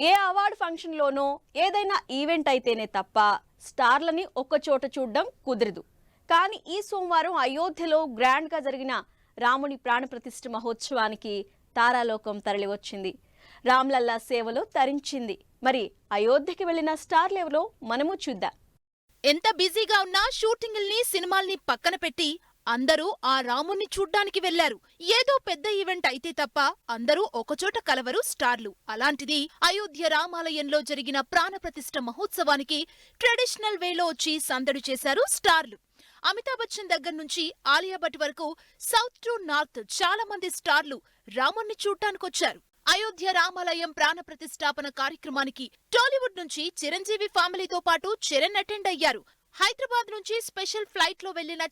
ఏ award ఫంక్షన్లోనో ఏదైనా event అయితేనే తప్ప స్టార్లని ఒక్కచోట చూడడం కుదరదు. కానీ ఈ సోమవారం అయోధ్యలో గ్రాండ్గా జరిగిన రాముని ప్రాణప్రతిష్ఠ మహోత్సవానికి తారాలోకం తరలివచ్చింది. రామ్లల్లా సేవలో తరించింది. మరి అయోధ్యకి వెళ్లిన స్టార్లెవరో మనము చూద్దాం. ఎంత బిజీగా ఉన్నా షూటింగుల్ని సినిమాల్ని పక్కన పెట్టి అందరూ ఆ రాముణ్ణి చూడ్డానికి వెళ్లారు. ఏదో పెద్ద ఈవెంట్ అయితే తప్ప అందరూ ఒకచోట కలవరు స్టార్లు. అలాంటిది అయోధ్య రామాలయంలో జరిగిన ప్రాణప్రతిష్ఠ మహోత్సవానికి ట్రెడిషనల్ వేలో వచ్చి సందడి చేశారు స్టార్లు. అమితాబ్ బచ్చన్ దగ్గర నుంచి ఆలియా భట్ వరకు సౌత్ టు నార్త్ చాలా మంది స్టార్లు రాముణ్ణి చూడ్డానికొచ్చారు. అయోధ్య రామాలయం ప్రాణప్రతిష్ఠాపన కార్యక్రమానికి టాలీవుడ్ నుంచి చిరంజీవి ఫ్యామిలీతో పాటు చరణ్ అటెండ్ అయ్యారు. హైదరాబాద్ నుంచి స్పెషల్ ఫ్లైట్ లో వెళ్లిన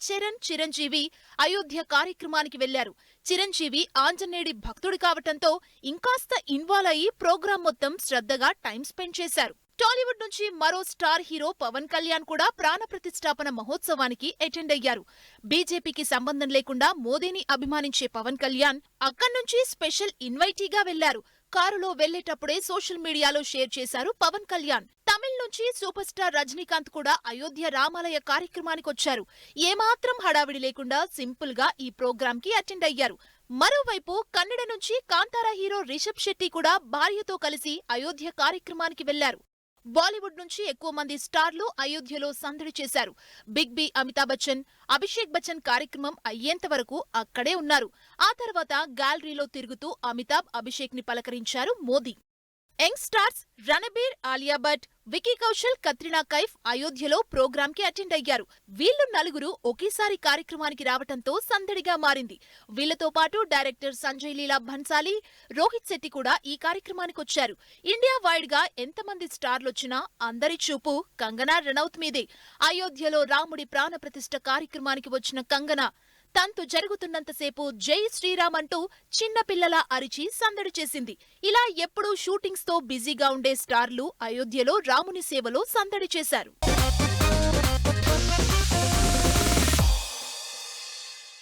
చిరంజీవి అయోధ్య కార్యక్రమానికి వెళ్లారు. చిరంజీవి ఆంజనేయుడి భక్తుడు కావటంతో ఇంకాస్త ఇన్వాల్వ్ అయ్యి ప్రోగ్రాం మొత్తం శ్రద్ధగా టైం స్పెండ్ చేశారు. టాలీవుడ్ నుంచి మరో స్టార్ హీరో పవన్ కళ్యాణ్ కూడా ప్రాణప్రతిష్ఠాపన మహోత్సవానికి అటెండ్ అయ్యారు. బీజేపీకి సంబంధం లేకుండా మోదీని అభిమానించే పవన్ కళ్యాణ్ అక్కడ్నుంచి స్పెషల్ ఇన్వైటీగా వెళ్లారు. కారులో వెళ్లేటప్పుడే సోషల్ మీడియాలో షేర్ చేశారు పవన్ కళ్యాణ్. తమిళ్ నుంచి సూపర్ స్టార్ రజనీకాంత్ కూడా అయోధ్య రామాలయ కార్యక్రమానికొచ్చారు. ఏమాత్రం హడావిడి లేకుండా సింపుల్ గా ఈ ప్రోగ్రాం కి అటెండ్ అయ్యారు. మరోవైపు కన్నడ నుంచి కాంతారా హీరో రిషబ్ శెట్టి కూడా భార్యతో కలిసి అయోధ్య కార్యక్రమానికి వెళ్లారు. బాలీవుడ్ నుంచి ఎక్కువ మంది స్టార్లు అయోధ్యలో సందడి చేశారు. బిగ్ బి అమితాబ్ బచ్చన్, అభిషేక్ బచ్చన్ కార్యక్రమం అయ్యేంత వరకు అక్కడే ఉన్నారు. ఆ తర్వాత గ్యాలరీలో తిరుగుతూ అమితాబ్, అభిషేక్ ని పలకరించారు మోదీ. యంగ్ స్టార్స్ రణబీర్, ఆలియా భట్, వికీ కౌశల్, కత్రినా కైఫ్ అయోధ్యలో ప్రోగ్రాం కి అటెండ్ అయ్యారు. వీళ్లు నలుగురు ఒకేసారి కార్యక్రమానికి రావటంతో సందడిగా మారింది. వీళ్లతో పాటు డైరెక్టర్ సంజయ్ లీలా భన్సాలి, రోహిత్ శెట్టి కూడా ఈ కార్యక్రమానికొచ్చారు. ఇండియా వైడ్ గా ఎంతమంది స్టార్లొచ్చినా అందరి చూపు కంగనా రనౌత్ మీదే. అయోధ్యలో రాముడి ప్రాణప్రతిష్ఠ కార్యక్రమానికి వచ్చిన కంగనా తంతు జరుగుతున్నంతసేపు జై శ్రీరామ్ అంటూ చిన్నపిల్లలా అరిచి సందడి చేసింది. ఇలా ఎప్పుడూ షూటింగ్స్ తో బిజీగా ఉండే స్టార్లు అయోధ్యలో రాముని సేవలో సందడి చేశారు.